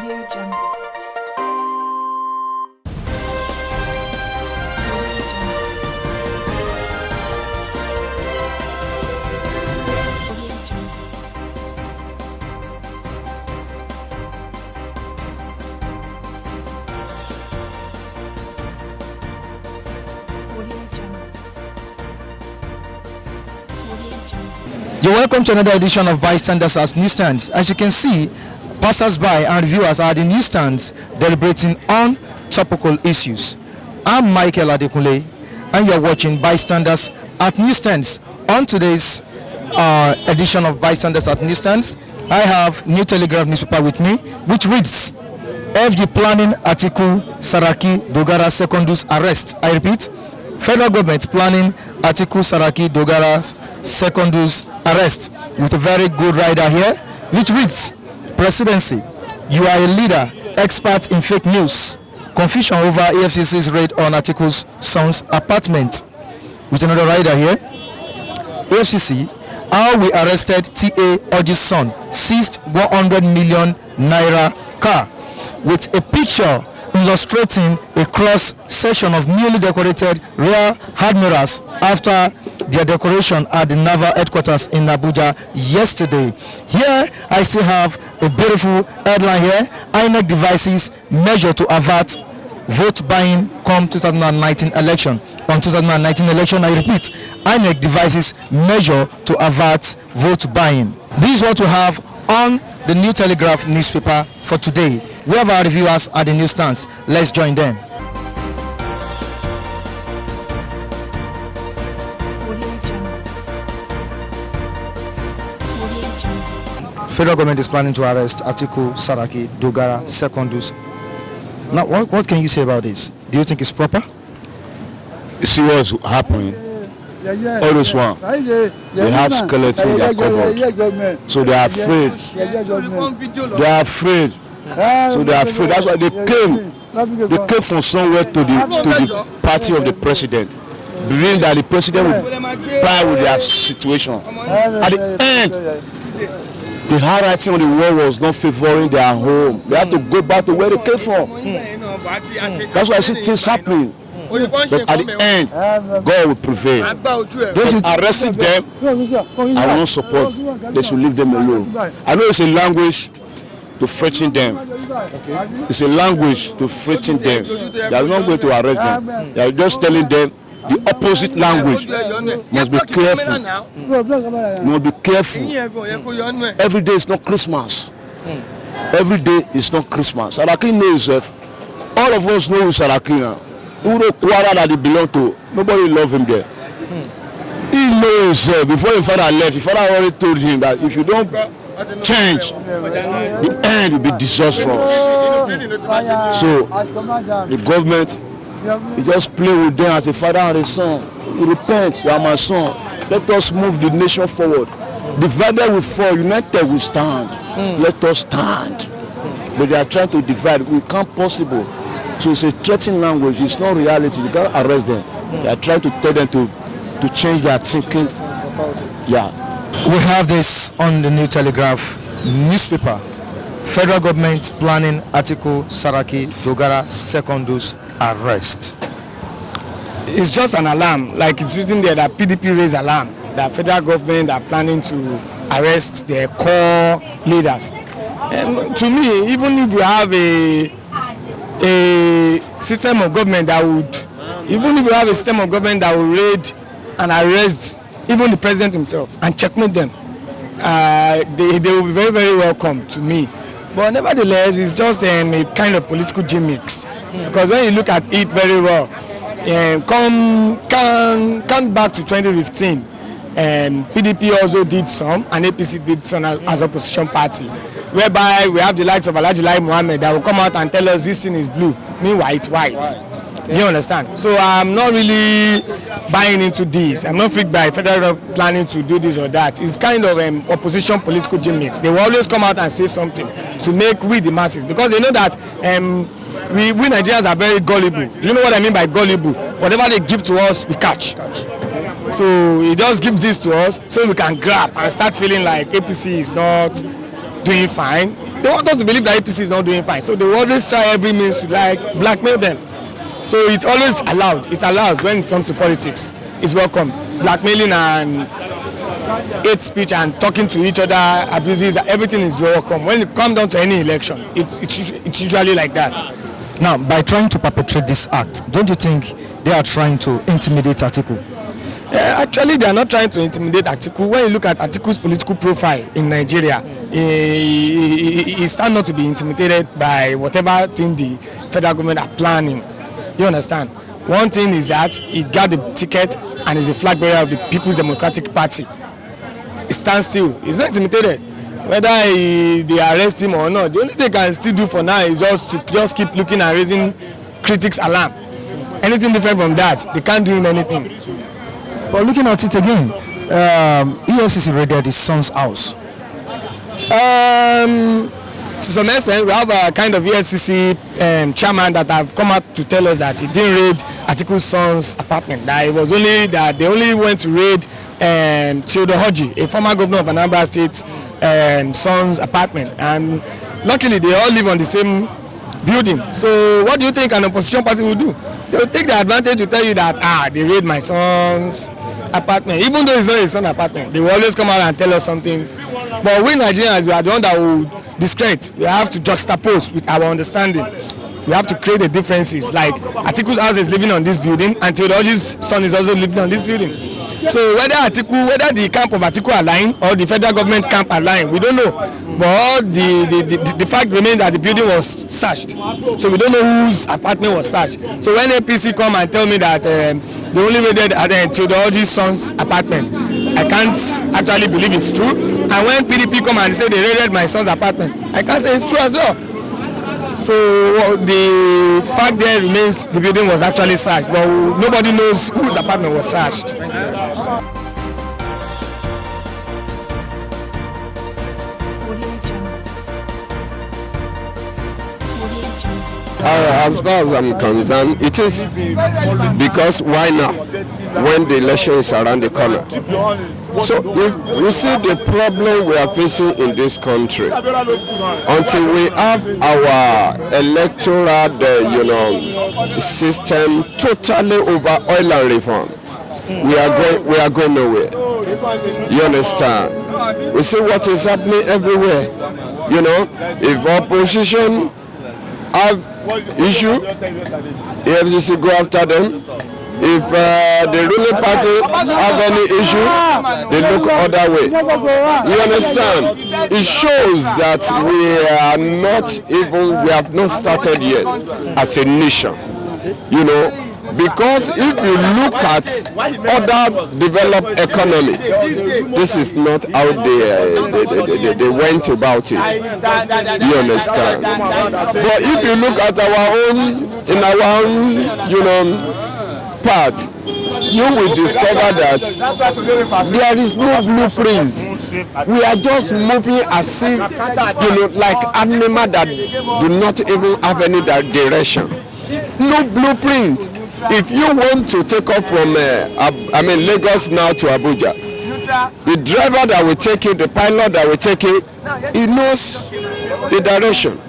Audio Jungle. You're welcome to another edition of Bystanders as Newsstands. As you can see, passers-by and viewers are at the newsstands deliberating on topical issues. I'm Michael Adekunle, and you're watching Bystanders at Newsstands. On today's edition of Bystanders at Newsstands, I have New Telegraph newspaper with me, which reads, FG planning Atiku, Saraki, Dogara, Secondus arrest. I repeat, federal government planning Atiku, Saraki, Dogara, Secondus arrest, with a very good rider here, which reads, Presidency, you are a leader, expert in fake news, confusion over EFCC's raid on Atiku's son's apartment. With another rider here, EFCC, how we arrested TA Oji's son, seized 100 million naira car, with a picture illustrating a cross section of newly decorated rear admirals after their decoration at the naval headquarters in Abuja yesterday. Here I still have a beautiful headline here: INEC devices measure to avert vote buying come 2019 election. On 2019 election, I repeat, INEC devices measure to avert vote buying. This is what we have on the New Telegraph newspaper for today. We have our reviewers at the newsstands. Let's join them. Federal government is planning to arrest Atiku, Saraki, Dogara, Secondus. Now, what can you say about this? Do you think it's proper? You see what's happening? All this one, they have skeletons in their cupboard, so they are afraid. They are afraid. So they are afraid. That's why they came. They came from somewhere to the party of the president, believing that the president will buy with their situation. At the end, the handwriting on the wall was not favoring their home. They have to go back to where they came from. That's why I see things happening. But at the end, God will prevail. Those arresting them, I won't support. They should leave them alone. I know it's a language to threaten them. It's a language to threaten them. They are not going to arrest them. They are just telling them the opposite language. Must be careful. Must be careful. Every day is not Christmas. Every day is not Christmas. Saraki knows himself. All of us know Saraki now. Who the quarter that he belong to, nobody love him there. He knows before his father left, his father already told him that if you don't change, the end will be disastrous. So the government, you just play with them as a father and a son. You repent, you are my son. Let us move the nation forward. Divided we fall, united we stand. Let us stand. But they are trying to divide. We can't possible. So it's a threatening language. It's not reality. You can't arrest them. They are trying to tell them to change their thinking. Yeah. We have this on the New Telegraph newspaper. Federal government planning Atiku, Saraki, Dogara, Secondus arrest. It's just an alarm. Like it's written there that PDP raised alarm. That federal government are planning to arrest their core leaders. And to me, even if we have a system of government that would, raid and arrest even the president himself and checkmate them, they will be very, very welcome to me. But nevertheless, it's just a kind of political gimmicks. Because when you look at it very well, come back to 2015, PDP also did some, and APC did some as opposition party, whereby we have the likes of Alhaji Lai Mohammed that will come out and tell us this thing is blue, meanwhile it's white. Do you understand? So I'm not really buying into this. I'm not freaked by federal planning to do this or that. It's kind of opposition political gimmicks. They will always come out and say something to make we the masses, because they know that we Nigerians are very gullible. Do you know what I mean by gullible? Whatever they give to us, we catch. So he just gives this to us so we can grab and start feeling like APC is not doing fine. They want us to believe that APC is not doing fine. So they will always try every means to like blackmail them. So it's always allowed. It allows when it comes to politics. It's welcome. Blackmailing and hate speech and talking to each other, abuses, everything is welcome. When it comes down to any election, it's usually like that. Now, by trying to perpetrate this act, don't you think they are trying to intimidate Atiku? Actually, they are not trying to intimidate Atiku. When you look at Atiku's political profile in Nigeria, he stands not to be intimidated by whatever thing the federal government are planning. You understand? One thing is that he got the ticket and is a flag bearer of the People's Democratic Party. He stands still. He's not intimidated. Whether they arrest him or not, the only thing they can still do for now is just keep looking and raising critics' alarm. Anything different from that, they can't do him anything. But looking at it again, EFCC raided his son's house. To some extent, we have a kind of EFCC chairman that have come out to tell us that he didn't raid Atiku's son's apartment. That it was only that they only went to raid Theodore Hodji, a former governor of Anambra State, son's apartment. And luckily, they all live on the same building. So what do you think an opposition party will do? They will take the advantage to tell you that they raid my son's apartment. Even though it's not his son's apartment, they will always come out and tell us something. But we Nigerians, we are the one that will discredit. We have to juxtapose with our understanding. We have to create the differences. Like Atiku's house is living on this building, and Theodore Hodji's son is also living on this building. So whether the camp of Atiku are lying or the federal government camp are lying, we don't know. But the fact remains that the building was searched. So we don't know whose apartment was searched. So when APC come and tell me that they only raided Theodore Hodji's son's apartment, I can't actually believe it's true. And when PDP come and say they raided my son's apartment, I can't say it's true as well. So the fact there remains the building was actually searched, but nobody knows whose apartment was searched. As far as I'm concerned, it is because why now? When the election is around the corner. So if you see the problem we are facing in this country, until we have our electoral system totally over oil and reform, we are going nowhere. You understand? We see what is happening everywhere. You know, if opposition have issue, the FCC go after them. If the ruling party have any issue, they look other way. You understand? It shows that we have not started yet as a nation. You know, because if you look at other developed economy, this is not how they went about it. You understand? But if you look at our own, part, you will discover that there is no blueprint. We are just moving as if, like animals that do not even have any direction. No blueprint. If you want to take off from Lagos now to Abuja, the driver that will take you, the pilot that will take you, he knows the direction.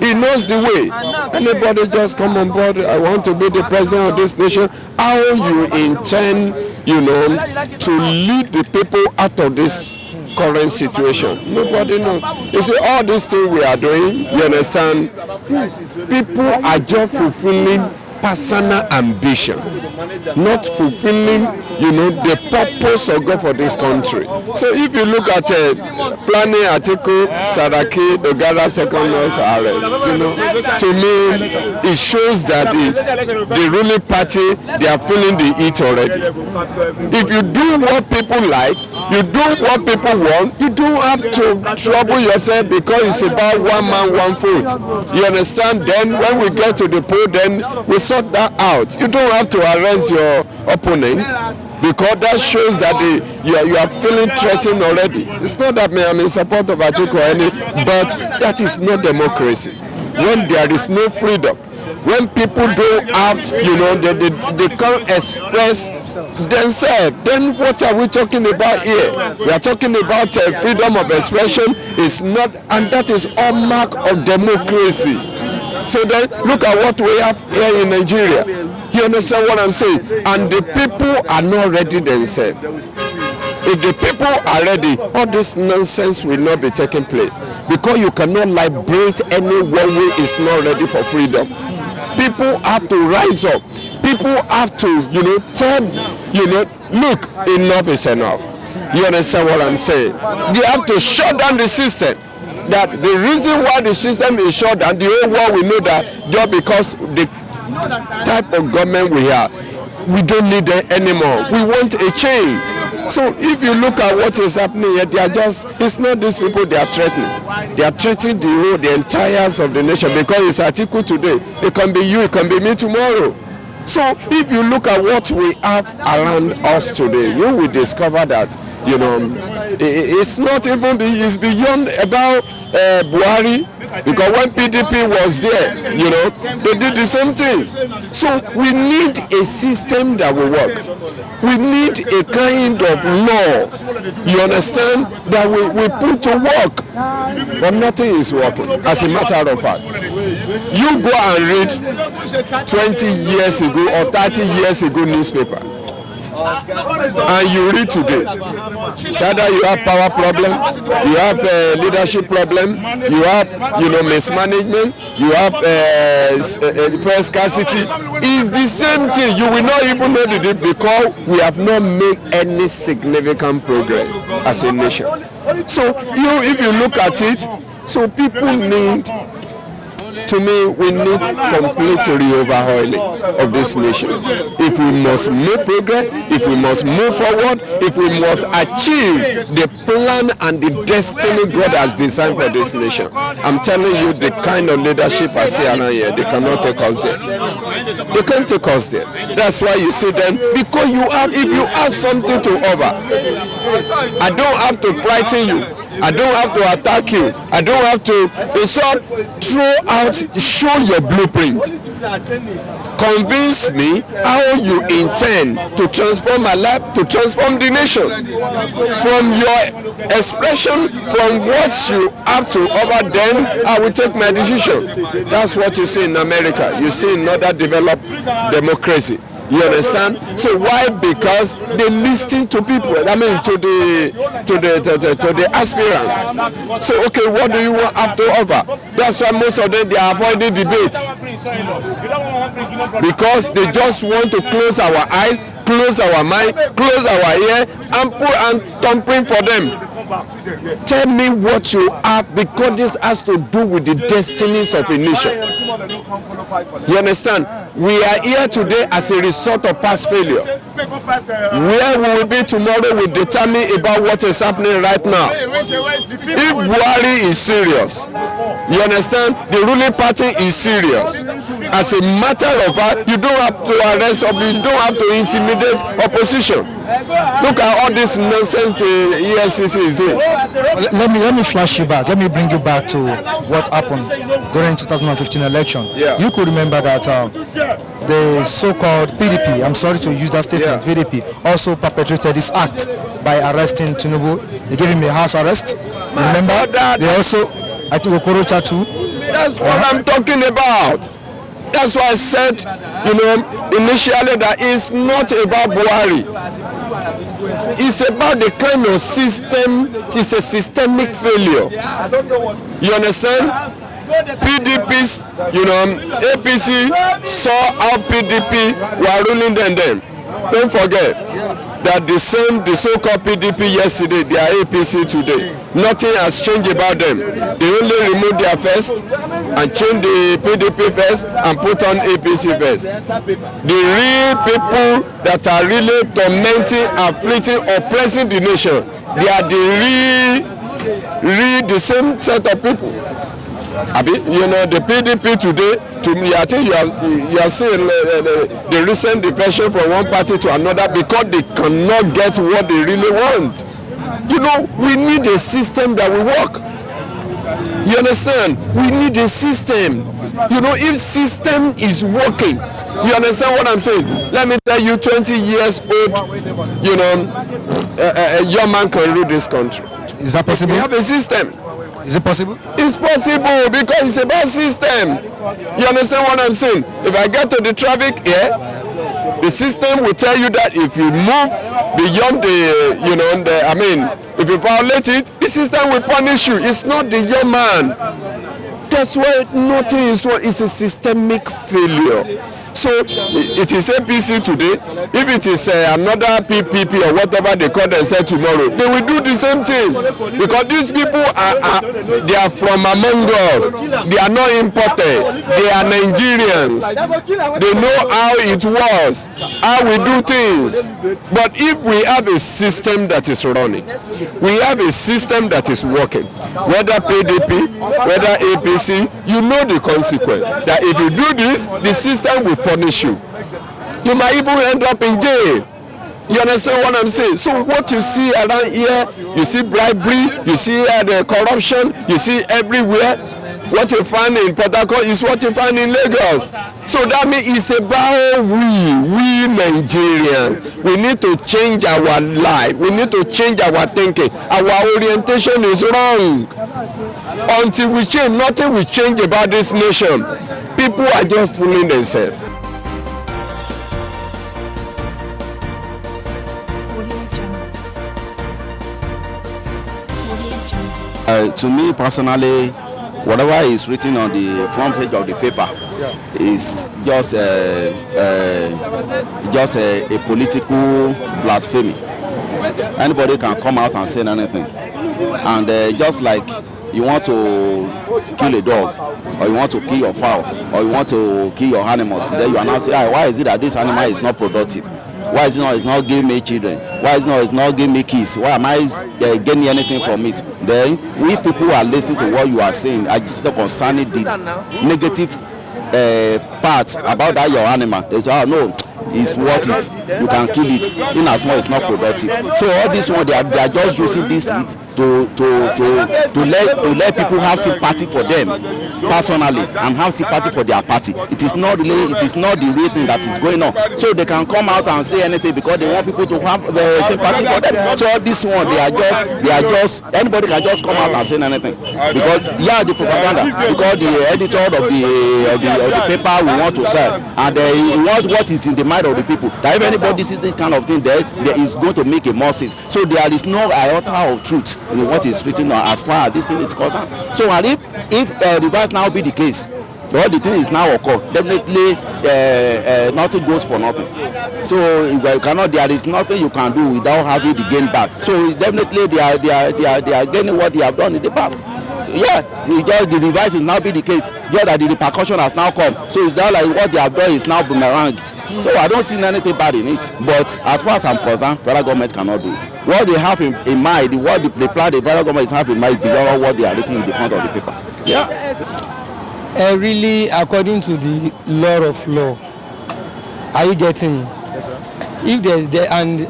He knows the way. Anybody just come on board, I want to be the president of this nation. How you intend, to lead the people out of this current situation? Nobody knows. You see, all these things we are doing, you understand, people are just fulfilling personal ambition, not fulfilling, the purpose of God for this country. So if you look at planning Atiku, Saraki, Dogara, Secondus, to me, it shows that the ruling party, they are feeling the heat already. If you do what people like, you do what people want, you don't have to trouble yourself because it's about one man, one vote. You understand? Then when we get to the poll, then we sort that out. You don't have to arrest your opponent because that shows that you are feeling threatened already. It's not that I'm in support of Atiku or any, but that is not democracy. When there is no freedom, When people don't have, they can't express themselves, then what are we talking about here? We are talking about freedom of expression. Is not, and that is all mark of democracy. So then look at what we have here in Nigeria. You understand what I'm saying? And the people are not ready themselves. If the people are ready, all this nonsense will not be taking place, because you cannot liberate anyone who is not ready for freedom. People have to rise up. People have to, tell, look, enough is enough. You understand what I'm saying? They have to shut down the system. That the reason why the system is shut down, the whole world will know that just because the type of government we have, we don't need it anymore. We want a change. So if you look at what is happening here, they are just, it's not these people they are threatening. They are threatening the entire of the nation, because it's Atiku today. It can be you, it can be me tomorrow. So if you look at what we have around us today, you will discover that, it's not even, it's beyond about Buhari. Because when PDP was there, they did the same thing. So we need a system that will work. We need a kind of law, you understand, that we put to work. But nothing is working, as a matter of fact. You go and read 20 years ago or 30 years ago newspaper, and you read today. It's either you have power problem, you have leadership problem, you have mismanagement, you have fuel scarcity. It's the same thing. You will not even know the difference, because we have not made any significant progress as a nation. So if you look at it, so people need, to me, we need complete re-overhauling of this nation. If we must make progress, if we must move forward, if we must achieve the plan and the destiny God has designed for this nation, I'm telling you, the kind of leadership I see around here, they cannot take us there. They can't take us there. That's why you see them, because if you have something to offer, I don't have to frighten you. I don't have to attack you. I don't have to show your blueprint. Convince me how you intend to transform my life, to transform the nation. From your expression, from what you have to offer, then I will take my decision. That's what you see in America. You see in other developed democracy. You understand? So why? Because they listen to people. I mean, to the aspirants. So okay, what do you have to offer? That's why most of them, they are avoiding debates, because they just want to close our eyes, close our mind, close our ear, and put and thumbprint for them. Tell me what you have, because this has to do with the destinies of a nation. You understand? We are here today as a result of past failure. Where we will be tomorrow will determine about what is happening right now. If Buhari is serious, you understand, the ruling party is serious. As a matter of fact, you don't have to arrest or you don't have to intimidate opposition. Look at all this nonsense the EFCC is doing. Let me flash you back. Let me bring you back to what happened during 2015 election. Yeah. You could remember that the so-called PDP, I'm sorry to use that statement, PDP, also perpetrated this act by arresting Tinubu. They gave him a house arrest. Remember? They also, I think, Okorocha too. That's what I'm talking about. That's why I said, initially, that it's not about Buhari. It's about the kind of system. It's a systemic failure. You understand? PDPs, APC saw how PDP were ruling them then. Don't forget that the so-called PDP yesterday, they are APC today. Nothing has changed about them. They only removed their first and changed the PDP first and put on APC first. The real people that are really tormenting, afflicting, oppressing the nation, they are the same set of people. The PDP today, to me, I think you have seen the recent defection from one party to another, because they cannot get what they really want. We need a system that will work. You understand? We need a system. You know, if system is working, you understand what I'm saying? Let me tell you, 20 years old, you know, a young man can rule this country. Is that possible? We have a system. Is it possible? It's possible because it's about system. You understand what I'm saying? If I get to the traffic here, the system will tell you that if you move beyond the, you know, if you violate it, the system will punish you. It's not the young man. That's why nothing is what is a systemic failure. So it is APC today. If it is another PPP or whatever they call themselves tomorrow, they will do the same thing because these people they are from among us. They are not imported. They are Nigerians. They know how it was, how we do things. But if we have a system that is running, we have a system that is working, whether PDP, whether APC, you know the consequence. That if you do this, the system will punish you. You might even end up in jail. You understand what I'm saying? So what you see around here, you see bribery, you see the corruption, you see everywhere. What you find in Port Harcourt is what you find in Lagos. So that means it's about we Nigerians. We need to change our life. We need to change our thinking. Our orientation is wrong. Until we change, nothing will change about this nation. People are just fooling themselves. To me personally, whatever is written on the front page of the paper is just a political blasphemy. Anybody can come out and say anything, and just like you want to kill a dog, or you want to kill your fowl, or you want to kill your animals, then you announce, why is it that this animal is not productive? Why is it's not giving me children? Why is it's not giving me kids? Why am I getting anything from it? Then we people are listening to what you are saying, I just concerning the negative part about that your animal. They say, no, it's worth it. You can kill it. In as much it's not productive. So all this one they are just using this heat to let people have sympathy for them personally and have sympathy for their party. It is not the real thing that is going on. So they can come out and say anything because they want people to have sympathy for them. So all this one they are just anybody can just come out and say anything because the propaganda, because the editor of the paper we want to sell, and what is in the mind of the people, that if anybody sees this kind of thing there is going to make a message. So there is no iota of truth in what is written as far as this thing is concerned. So and if reverse now be the case, all the thing is now occur, definitely nothing goes for nothing. So there is nothing you can do without having the gain back. So definitely they are gaining what they have done in the past. So the reverse is now be the case. Just that the repercussion has now come. So it's now like what they have done is now boomerang. So I don't see anything bad in it. But as far as I'm concerned, federal government cannot do it. What they have in mind, what the plan the federal government is having in mind, beyond what they are written in the front of the paper. Really, according to the law, are you getting me? Yes, sir. If there's and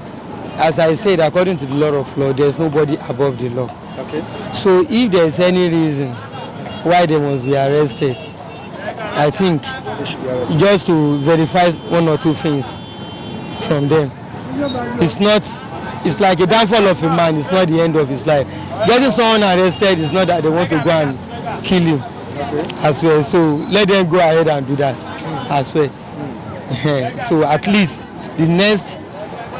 as I said, according to the law, there's nobody above the law. Okay. So if there's any reason why they must be arrested, I think just to verify one or two things from them. It's like a downfall of a man, it's not the end of his life. Getting someone arrested is not that they want to go and kill him as well. So let them go ahead and do that as well. So at least the next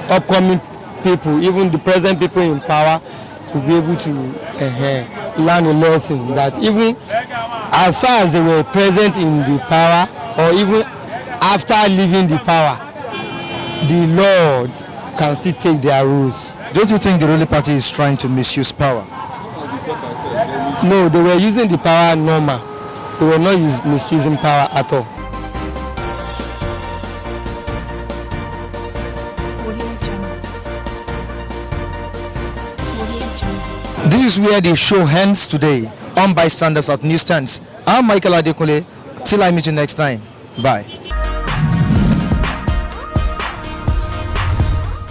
upcoming people, even the present people in power, will be able to learn a lesson that even as far as they were present in the power, or even after leaving the power, the Lord can still take their rules. Don't you think the ruling party is trying to misuse power? No, they were using the power normal. They were not misusing power at all. This is where the show ends today on Bystanders at Newsstands. I'm Michael Adekunle. Till I meet you next time. Bye.